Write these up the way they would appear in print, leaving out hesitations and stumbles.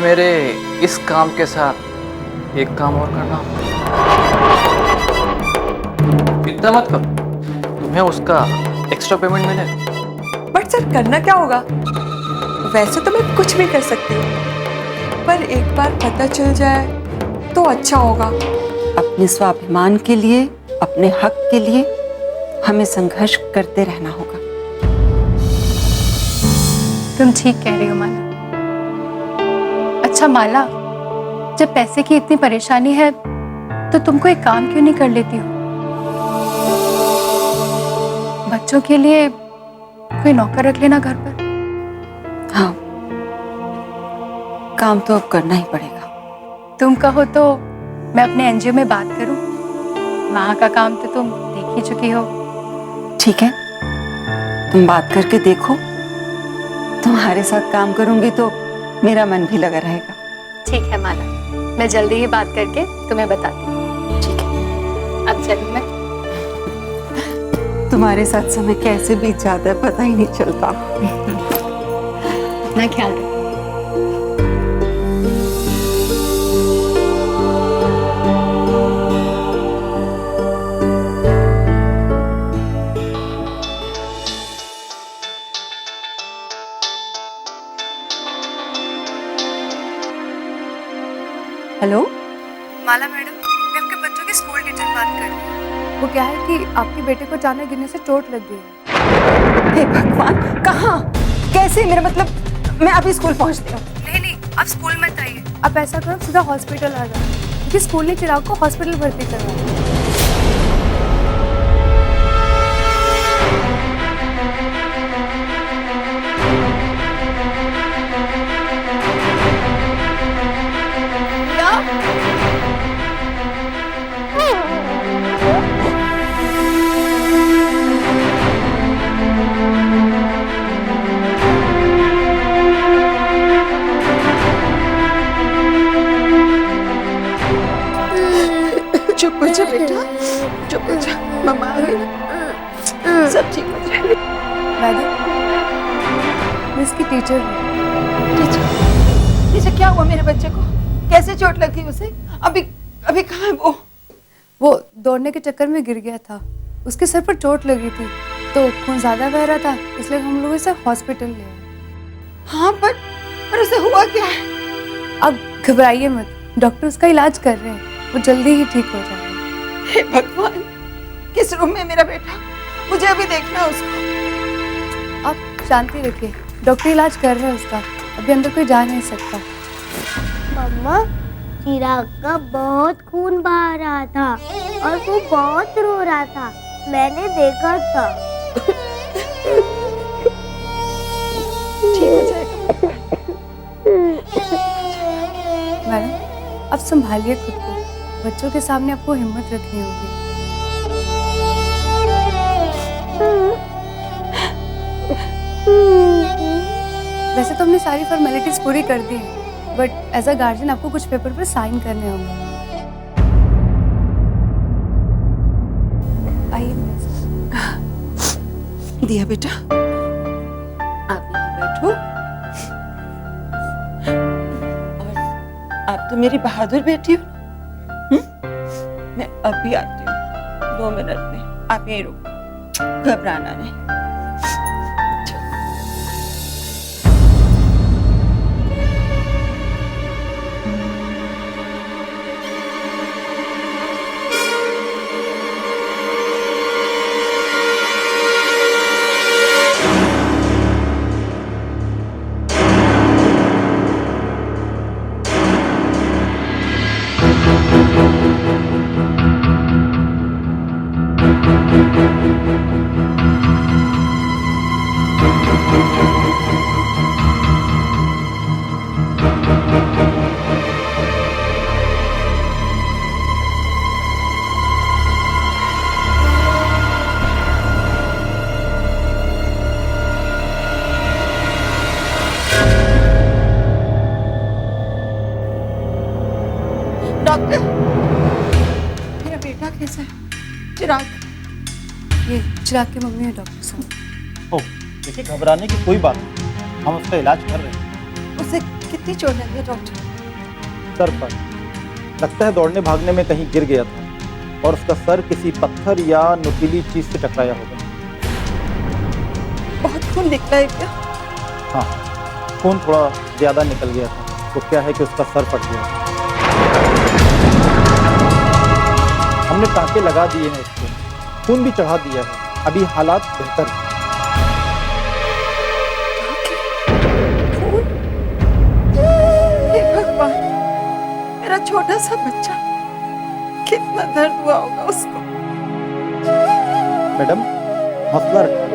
तुम्हें मेरे इस काम के साथ एक काम और करना होगा। चिंता मत करो, तुम्हें उसका एक्स्ट्रा पेमेंट मिलेगा। बट सर करना क्या होगा? वैसे तो मैं कुछ भी कर सकती हूँ, पर एक बार पता चल जाए तो अच्छा होगा। अपने स्वाभिमान के लिए, अपने हक के लिए हमें संघर्ष करते रहना होगा। तुम ठीक कह रही हो माला। अच्छा माला, जब पैसे की इतनी परेशानी है तो तुमको एक काम क्यों नहीं कर लेती हो? बच्चों के लिए कोई नौकर रख लेना घर पर। हाँ, काम तो अब करना ही पड़ेगा। तुम कहो तो मैं अपने एनजीओ में बात करूं? वहां का काम तो तुम देख ही चुकी हो। ठीक है, तुम बात करके देखो। तुम्हारे साथ काम करूंगी तो मेरा मन भी लगा रहेगा। ठीक है माला, मैं जल्दी ही बात करके तुम्हें बताती हूँ। ठीक है, अब चलूं मैं? तुम्हारे साथ समय कैसे बीत जाता है पता ही नहीं चलता। अपना ख्याल रखो। हेलो, माला मैडम, मैं आपके बच्चों की स्कूल टीचर बात कर रही हूँ। वो क्या है कि आपके बेटे को अचानक गिरने से चोट लग गई है। हे भगवान, कहाँ, कैसे? मेरा मतलब मैं अभी स्कूल पहुंचती हूँ। नहीं, आप स्कूल मत आइए। आप ऐसा करो, सीधा हॉस्पिटल आ जाओ, क्योंकि स्कूल ने चिराग को हॉस्पिटल भर्ती करवाया। चुप हो जा बेटा, चुप हो जा, मम्मा आ गई ना, सब ठीक हो जाएगा। मैडम, मैं इसकी टीचर हूँ। टीचर, क्या हुआ मेरे बच्चे को? कैसे चोट लगी उसे? अभी अभी कहाँ है वो? वो दौड़ने के चक्कर में गिर गया था, उसके सर पर चोट लगी थी, तो खून ज्यादा बह रहा था, इसलिए हम लोग इसे हॉस्पिटल ले आए। हाँ, पर उसे हुआ क्या है? अब घबराइए मत, डॉक्टर उसका इलाज कर रहे हैं, वो जल्दी ही ठीक हो जाएगा। हे भगवान, किस रूम में मेरा बेटा? मुझे अभी देखना है उसको। आप शांति रखिए, डॉक्टर इलाज कर रहे हैं उसका, अभी अंदर कोई जा नहीं सकता। मम्मा, चिराग का बहुत खून बहा रहा था और वो बहुत रो रहा था, मैंने देखा था। ठीक हो जाएगा। मैडम, आप संभालिए खुद को, बच्चों के सामने आपको हिम्मत रखनी होगी। वैसे तो हमने सारी फॉर्मेलिटीज पूरी कर दी है, बट एज अ गार्जियन आपको कुछ पेपर पर साइन करने होंगे। आइए मेरे साथ। दिया बेटा, आप यहाँ बैठो। और आप तो मेरी बहादुर बेटी हो। मैं अभी आती हूँ, 2 मिनट में। आप यहीं रुको, घबराना नहीं। डॉक्टर, मेरा बेटा कैसा है? चिराग। ये चिराग की मम्मी है डॉक्टर साहब। ओह, देखिए घबराने की कोई बात नहीं, हम उसका इलाज कर रहे हैं। उसे कितनी चोट लगी है डॉक्टर? सर पर लगता है दौड़ने भागने में कहीं गिर गया था और उसका सर किसी पत्थर या नुकीली चीज से टकराया होगा। बहुत खून निकला है क्या? हाँ, खून थोड़ा ज्यादा निकल गया था, तो क्या है कि उसका सर फट गया। हमने टाँके लगा दिए हैं उसको, खून भी चढ़ा दिया है, अभी हालात बेहतर हैं। खून? हे भगवान, मेरा छोटा सा बच्चा, कितना दर्द हुआ होगा उसको। मैडम, हौसला रखिए।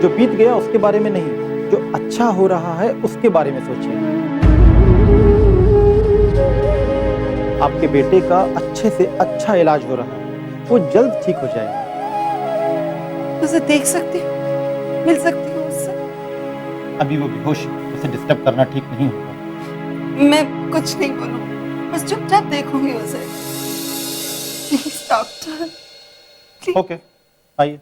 जो बीत गया उसके बारे में नहीं, जो अच्छा हो रहा है उसके बारे में सोचिए। आपके बेटे का अच्छे से अच्छा इलाज हो रहा है, वो जल्द ठीक हो जाएगा। उसे देख सकती हूँ, मिल सकती हूँ उससे? अभी वो बेहोश है, उसे डिस्टर्ब करना ठीक नहीं होगा। मैं कुछ नहीं बोलूँ, बस चुपचाप देखूंगी उसे। Please doctor. ओके, आइए।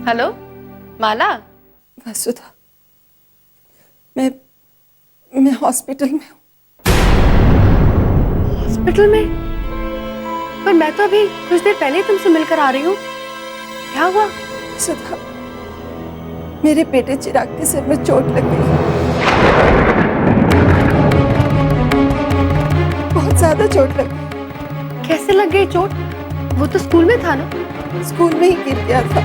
हेलो माला। वसुधा, मैं हॉस्पिटल में हूँ। हॉस्पिटल में? पर मैं तो अभी कुछ देर पहले ही तुमसे मिलकर आ रही हूँ। क्या हुआ? वसुधा, मेरे बेटे चिराग के सिर में चोट लग गई, बहुत ज्यादा चोट लग गई। कैसे लग गई चोट? वो तो स्कूल में था ना? स्कूल में ही गिर गया था,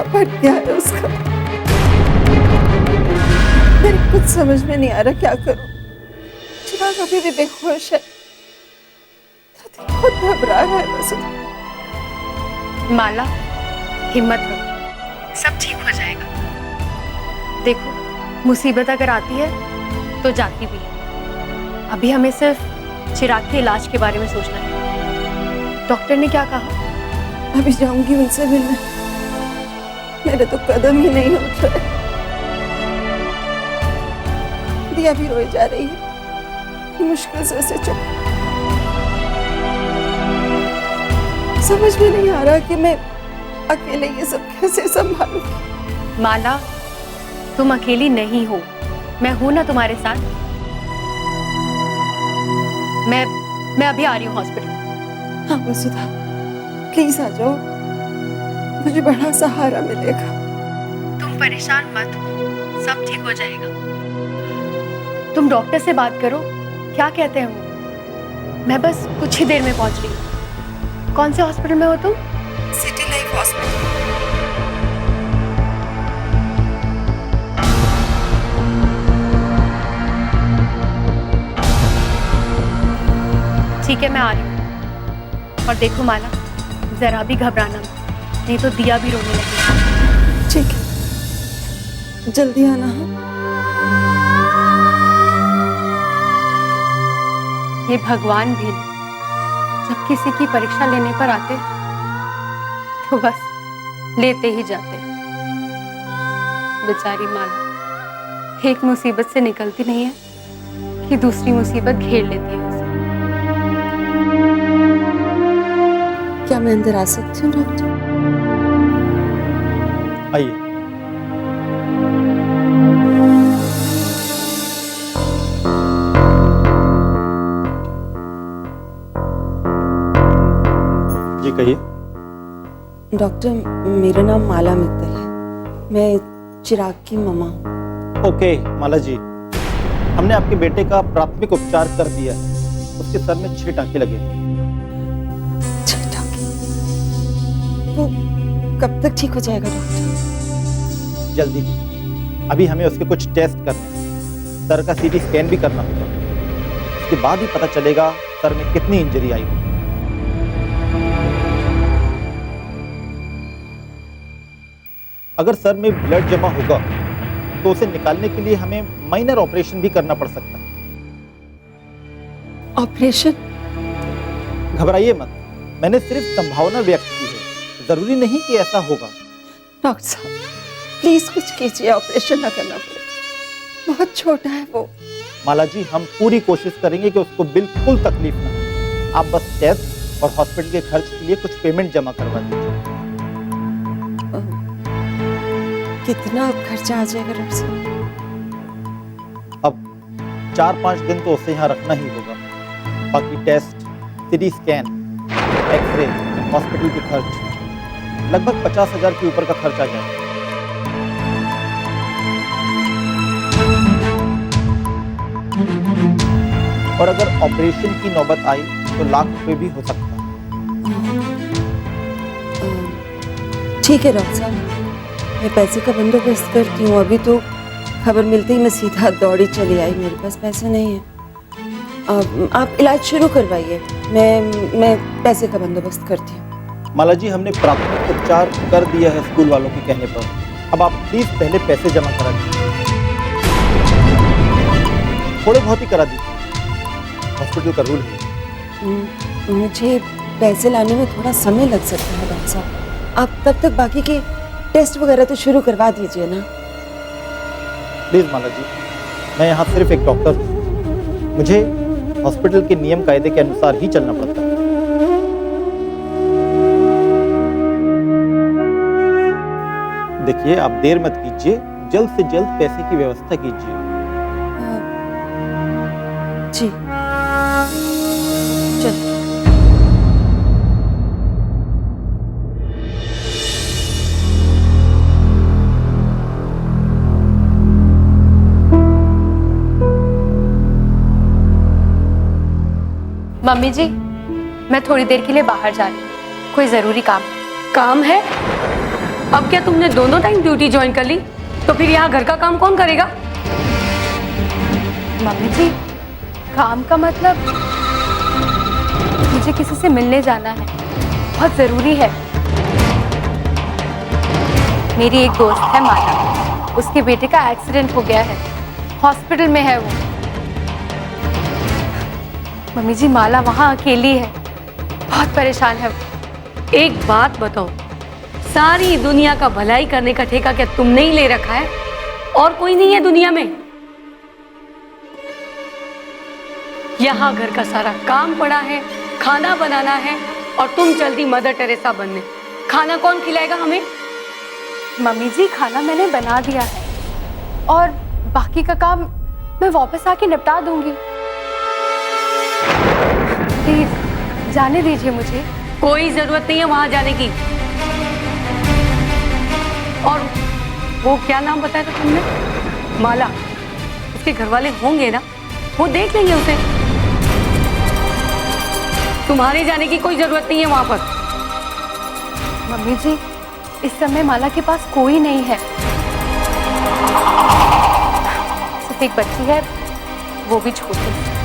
फट गया है उसका। मेरे कुछ समझ में नहीं आ रहा क्या करूं। चिराग अभी भी बेहोश है, बहुत घबरा रहा है वसुधा। माला, हिम्मत रखो, सब ठीक हो जाएगा। देखो, मुसीबत अगर आती है तो जाती भी है। अभी हमें सिर्फ चिराग के इलाज के बारे में सोचना है। डॉक्टर ने क्या कहा? अभी जाऊंगी उनसे मिलने, मेरे तो कदम ही नहीं उठ रहे। दिया भी रोई जा रही है, मुश्किल से उसे चुप। समझ में नहीं आ रहा कि मैं अकेले ये सब कैसे संभालूंगी। माला, तुम अकेली नहीं हो, मैं हूं ना तुम्हारे साथ। मैं अभी आ रही हूँ हॉस्पिटल। हाँ वसुधा, प्लीज आ जाओ, मुझे बड़ा सहारा मिलेगा। तुम परेशान मत हो, सब ठीक हो जाएगा। तुम डॉक्टर से बात करो, क्या कहते हैं वो? मैं बस कुछ ही देर में पहुंच रही हूँ। कौन से हॉस्पिटल में हो तुम? City life hospital. ठीक है, मैं आ रही हूँ। और देखो माला, जरा भी घबराना मत, नहीं तो दिया भी रोने लगेगी। ठीक है, जल्दी आना। हाँ, ये भगवान भी जब किसी की परीक्षा लेने पर आते तो बस लेते ही जाते। बेचारी माला एक मुसीबत से निकलती नहीं है कि दूसरी मुसीबत घेर लेती है उसे। क्या मैं अंदर आ सकती हूँ डॉक्टर? आइए। जी कहिए। डॉक्टर, मेरा नाम माला मित्तल है। मैं चिराग की मम्मा हूँ। ओके माला जी, हमने आपके बेटे का प्राथमिक उपचार कर दिया है। उसके सर में 6 टांके लगे हैं। वो कब तक ठीक हो जाएगा डॉक्टर? जल्दी ही। अभी हमें उसके कुछ टेस्ट करने हैं। सर का सीटी स्कैन भी करना होगा। उसके बाद ही पता चलेगा सर में कितनी इंजरी आई होगी। अगर सर में ब्लड जमा होगा तो उसे निकालने के लिए हमें माइनर ऑपरेशन भी करना पड़ सकता है। ऑपरेशन? घबराइए मत, मैंने सिर्फ संभावना व्यक्त की है, जरूरी नहीं कि ऐसा होगा। डॉक्टर साहब प्लीज कुछ कीजिए, ऑपरेशन ना करना पड़े। बहुत छोटा है वो। माला जी, हम पूरी कोशिश करेंगे कि उसको बिल्कुल तकलीफ ना हो। आप बस टेस्ट और हॉस्पिटल के खर्च के लिए कुछ पेमेंट जमा करवा दीजिए। कितना खर्चा आ जाएगा डॉक्टर साहब? अब 4-5 दिन तो उसे यहाँ रखना ही होगा। बाकी test, CT scan, x ray, hospital के खर्च लगभग 50,000 के ऊपर का खर्च आ जाएगा। और अगर ऑपरेशन की नौबत आई तो लाख रुपए भी हो सकता है। ठीक है डॉक्टर साहब, मैं पैसे का बंदोबस्त करती हूँ। अभी तो खबर मिलते ही मैं सीधा दौड़ी चली आई। मेरे पास पैसे नहीं है। आप इलाज शुरू करवाइए, मैं पैसे का बंदोबस्त करती हूँ। माला जी, हमने प्राथमिक उपचार कर दिया है स्कूल वालों के कहने पर। अब आप प्लीज पहले पैसे जमा करा दीजिए। थोड़े बहुत ही करा दीजिए, हॉस्पिटल का रूल है। मुझे पैसे लाने में थोड़ा समय लग सकता है डॉक्टर साहब। आप तब तक बाकी के टेस्ट वगैरह तो शुरू करवा दीजिए ना। प्लीज माला जी, मैं यहाँ सिर्फ एक डॉक्टर हूँ। मुझे हॉस्पिटल के नियम कायदे के अनुसार ही चलना पड़ता है। देखिए, आप देर मत कीजिए, जल्द से जल्द पैसे की व्यवस्था कीजिए। जी चल। मम्मी जी, मैं थोड़ी देर के लिए बाहर जा रही हूँ, कोई जरूरी काम है। अब क्या तुमने दोनों टाइम ड्यूटी ज्वाइन कर ली? तो फिर यहाँ घर का काम कौन करेगा? मम्मी जी, काम का मतलब मुझे किसी से मिलने जाना है, बहुत जरूरी है। मेरी एक दोस्त है माला, उसके बेटे का एक्सीडेंट हो गया है, हॉस्पिटल में है वो। मम्मी जी, माला वहाँ अकेली है, बहुत परेशान है। एक बात बताओ, सारी दुनिया का भलाई करने का ठेका क्या तुमने ही ले रखा है और कोई नहीं है दुनिया में? यहाँ घर का सारा काम पड़ा है, खाना बनाना है और तुम जल्दी मदर टेरेसा बनने। खाना कौन खिलाएगा हमें? मम्मी जी, खाना मैंने बना दिया है और बाकी का काम मैं वापस आके निपटा दूंगी। प्लीज जाने दीजिए मुझे। कोई जरूरत नहीं है वहां जाने की। और वो क्या नाम बताया था तुमने? माला, उसके घर वाले होंगे ना, वो देख लेंगे उसे। तुम्हारे जाने की कोई जरूरत नहीं है वहां पर। मम्मी जी, इस समय माला के पास कोई नहीं है, सिर्फ एक बच्ची है, वो भी छोटी।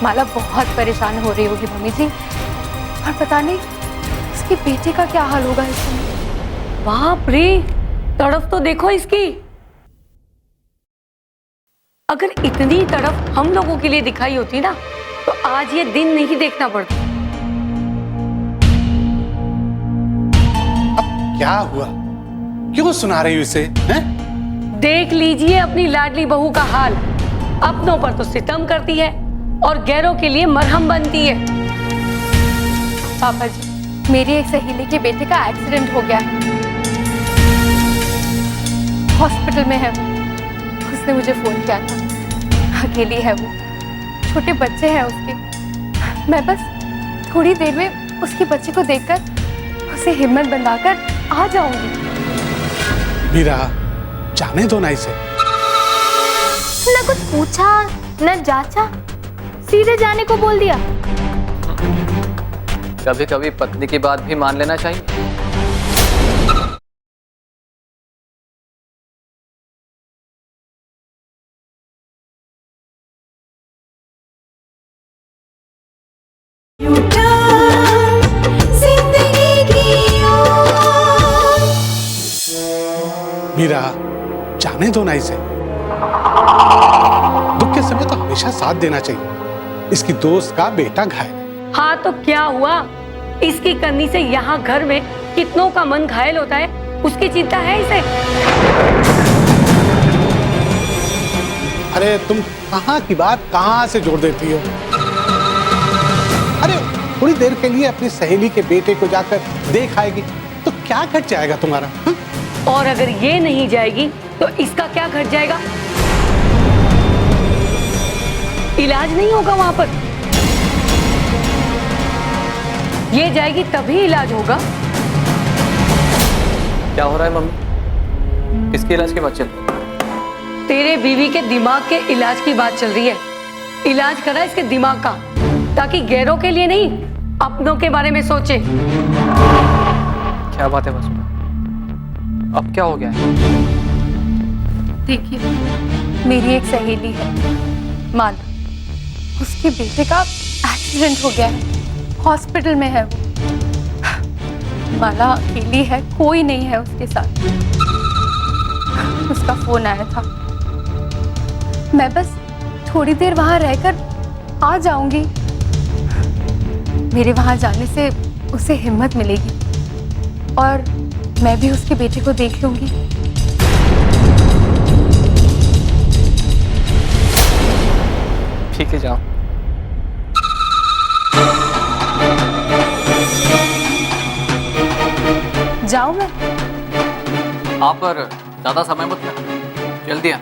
माला बहुत परेशान हो रही होगी मम्मी जी, और पता नहीं उसके बेटे का क्या हाल होगा इस समय। बाप रे, तड़फ तो देखो इसकी। अगर इतनी तड़फ हम लोगों के लिए दिखाई होती ना, तो आज ये दिन नहीं देखना पड़ता। अब क्या हुआ? क्यों सुना रही हो इसे? हैं? देख लीजिए अपनी लाडली बहू का हाल। अपनों पर तो सितम करती है और गैरों के लिए मरहम बनती है। पापा जी, मेरी एक सहेली के बेटे का एक्सीडेंट हो गया है, हॉस्पिटल में है वो। उसने मुझे फोन किया था, अकेली है वो, छोटे बच्चे हैं उसके। मैं बस थोड़ी देर में उसके बच्चे को देखकर उसे हिम्मत बंधाकर आ जाऊंगी। मीरा, जाने दो ना इसे। न कुछ पूछा न जांचा, सीधे जाने को बोल दिया। कभी कभी पत्नी की बात भी मान लेना चाहिए। मीरा, जाने दो ना इसे। दुख के समय तो हमेशा साथ देना चाहिए। इसकी दोस्त का बेटा घायल है। हाँ तो क्या हुआ? इसकी करनी से यहाँ घर में कितनों का मन घायल होता है, उसकी चिंता है इसे? अरे तुम कहाँ की बात कहाँ से जोड़ देती हो? अरे थोड़ी देर के लिए अपनी सहेली के बेटे को जाकर देख आएगी तो क्या घट जाएगा तुम्हारा? हा? और अगर ये नहीं जाएगी तो इसका क्या घट जाएगा? इलाज नहीं होगा वहां पर। ये जाएगी तभी इलाज होगा। क्या हो रहा है मम्मी? किसके इलाज की बात चल रही है? तेरे बीवी के दिमाग के इलाज की बात चल रही है। इलाज करा इसके दिमाग का, ताकि गैरों के लिए नहीं, अपनों के बारे में सोचे। क्या बात है वसुधा? अब क्या हो गया है? देखिए, मेरी एक सहेली है माला, उसके बेटे का एक्सीडेंट हो गया है, हॉस्पिटल में है वो। माला अकेली है, कोई नहीं है उसके साथ। उसका फोन आया था, मैं बस थोड़ी देर वहां रहकर आ जाऊंगी। मेरे वहां जाने से उसे हिम्मत मिलेगी और मैं भी उसके बेटे को देख लूंगी। ठीक है, जाओ। जाऊं मैं? आप पर ज्यादा समय मत लगा, जल्दी आ।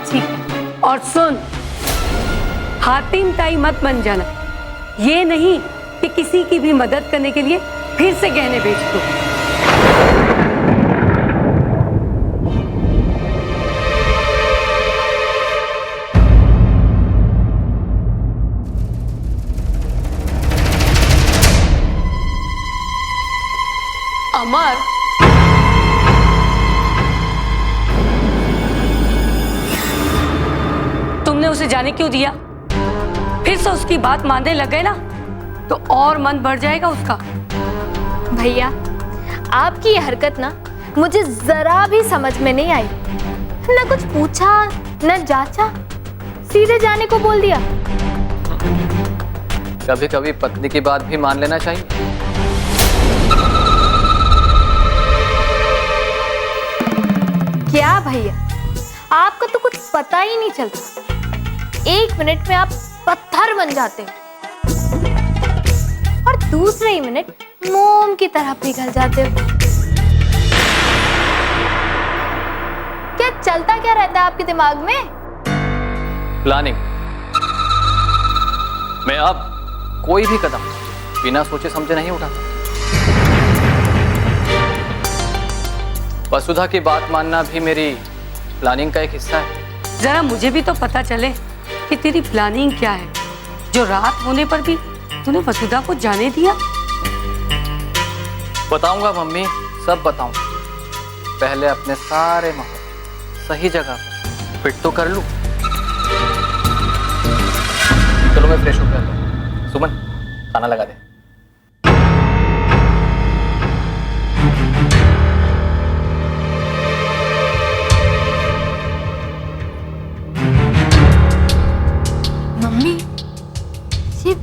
ठीक है। और सुन, हातिम ताई मत बन जाना। ये नहीं कि किसी की भी मदद करने के लिए फिर से गहने बेच दो। अमर, तुमने उसे जाने क्यों दिया? फिर से उसकी बात मानने लग गए ना तो और मन बढ़ जाएगा उसका। भैया, आपकी ये हरकत ना मुझे जरा भी समझ में नहीं आई। न कुछ पूछा न जांचा, सीधे जाने को बोल दिया। कभी कभी पत्नी की बात भी मान लेना चाहिए। क्या भैया, आपका तो कुछ पता ही नहीं चलता। 1 मिनट में आप पत्थर बन जाते हो और दूसरे ही मिनट मोम की तरह पिघल जाते हो। क्या चलता क्या रहता है आपके दिमाग में? प्लानिंग। मैं अब कोई भी कदम बिना सोचे समझे नहीं उठाता। वसुधा की बात मानना भी मेरी प्लानिंग का एक हिस्सा है। जरा मुझे भी तो पता चले कि तेरी प्लानिंग क्या है, जो रात होने पर भी तूने वसुधा को जाने दिया। बताऊंगा मम्मी, सब बताऊंगा। पहले अपने सारे माहौल सही जगह पर फिट तो कर लूं। चलो मैं फ्रेश होकर आता हूं। सुमन, खाना लगा दे। मम्मी, ये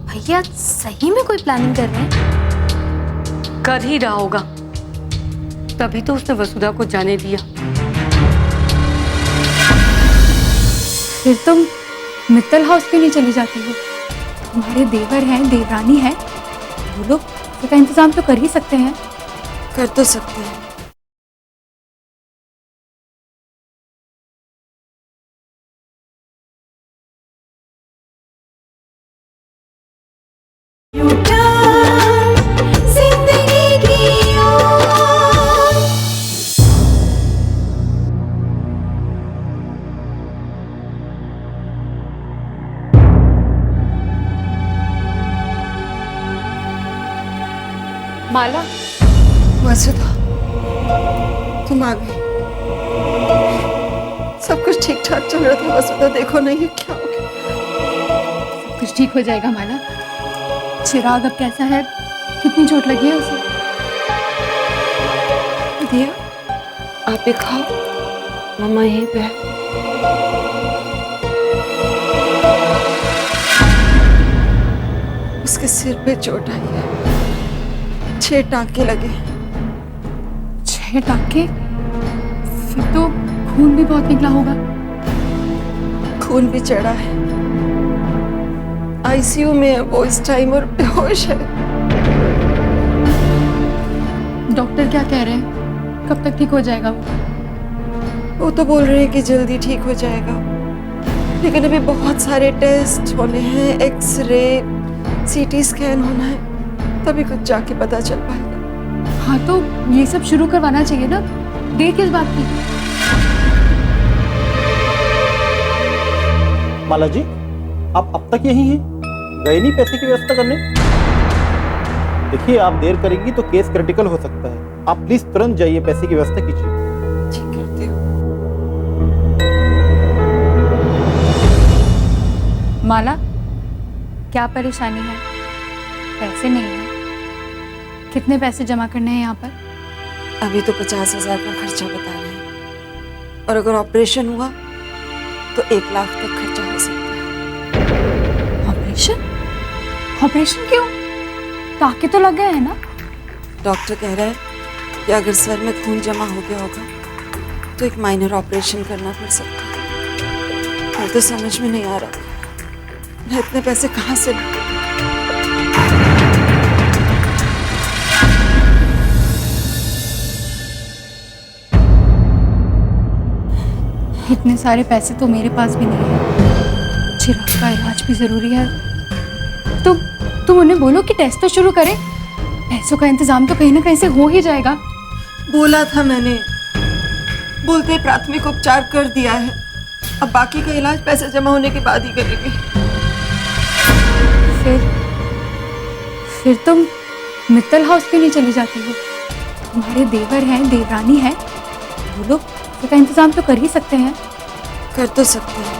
भैया सही में कोई प्लानिंग कर रहे हैं? कर ही रहा होगा, तभी तो उसने वसुधा को जाने दिया। फिर तुम मित्तल हाउस क्यों नहीं चली जाती हो? तुम्हारे देवर हैं, देवरानी है, वो लोग इसका इंतजाम तो कर ही सकते हैं। कर तो सकते हैं। माला, वसुधा, तुम आ गई। सब कुछ ठीक ठाक चल रहा था वसुधा, देखो नहीं क्या हो गया। कुछ ठीक हो जाएगा माला। चिराग अब कैसा है? कितनी चोट लगी है उसे? दिया, आप भी खाओ, मम्मा यहीं पे है। उसके सिर पे चोट आई है, 6 टांके लगे। 6 टांके? फिर तो खून भी बहुत निकला होगा। खून भी चढ़ा है। आईसीयू में है वो इस टाइम और बेहोश है। डॉक्टर क्या कह रहे हैं? कब तक ठीक हो जाएगा वो? वो तो बोल रहे हैं कि जल्दी ठीक हो जाएगा, लेकिन अभी बहुत सारे टेस्ट होने हैं, एक्सरे, सीटी स्कैन होना है, तभी कुछ जाके पता चल पाएगा। हाँ तो ये सब शुरू करवाना चाहिए ना, देर किस बात की? माला जी, आप अब तक यही हैं? गए नहीं पैसे की व्यवस्था करने? देखिए, आप देर करेंगी तो केस क्रिटिकल हो सकता है। आप प्लीज तुरंत जाइए, पैसे की व्यवस्था कीजिए। ठीक करते हो। माला, क्या परेशानी है? पैसे नहीं है? कितने पैसे जमा करने हैं यहाँ पर? अभी तो 50,000 का खर्चा बता रहे हैं, और अगर ऑपरेशन हुआ तो 1 लाख तक खर्चा हो सकता है। ऑपरेशन? ऑपरेशन क्यों? टाके तो लग गए हैं ना? डॉक्टर कह रहा है कि अगर सर में खून जमा हो गया होगा तो एक माइनर ऑपरेशन करना पड़ सकता है। मुझे तो समझ में नहीं आ रहा मैं इतने पैसे कहाँ से लूं। इतने सारे पैसे तो मेरे पास भी नहीं है। चिराग का इलाज भी जरूरी है। तुम उन्हें बोलो कि टेस्ट तो शुरू करें। पैसों का इंतजाम तो कहीं ना कहीं से हो ही जाएगा। बोला था मैंने, बोलते प्राथमिक उपचार कर दिया है, अब बाकी का इलाज पैसे जमा होने के बाद ही करेंगे। फिर तुम मित्तल हाउस क्यों नहीं चली जाती हो? तुम्हारे देवर हैं, देवरानी है, वो लोग इसका इंतजाम तो कर ही सकते हैं। कर तो सकते हैं,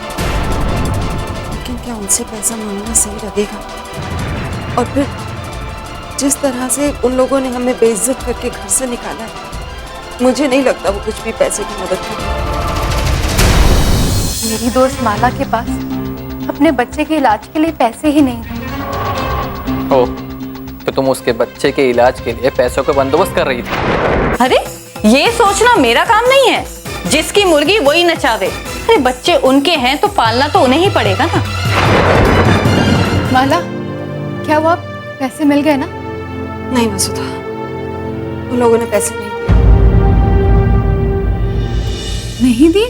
लेकिन क्या उनसे पैसा मांगना सही लगेगा? और फिर जिस तरह से उन लोगों ने हमें बेइज्जत करके घर से निकाला है, मुझे नहीं लगता वो कुछ भी पैसे की मदद करेंगे। मेरी दोस्त माला के पास अपने बच्चे के इलाज के लिए पैसे ही नहीं थे। ओ, तो तुम उसके बच्चे के इलाज के लिए पैसों का बंदोबस्त कर रही थी? अरे ये सोचना मेरा काम नहीं है, जिसकी मुर्गी वही नचावे। अरे बच्चे उनके हैं तो पालना तो उन्हें ही पड़ेगा ना। माला, क्या हुआ? पैसे मिल गए ना? नहीं वसुधा, उन लोगों ने पैसे नहीं दिए। नहीं दिए?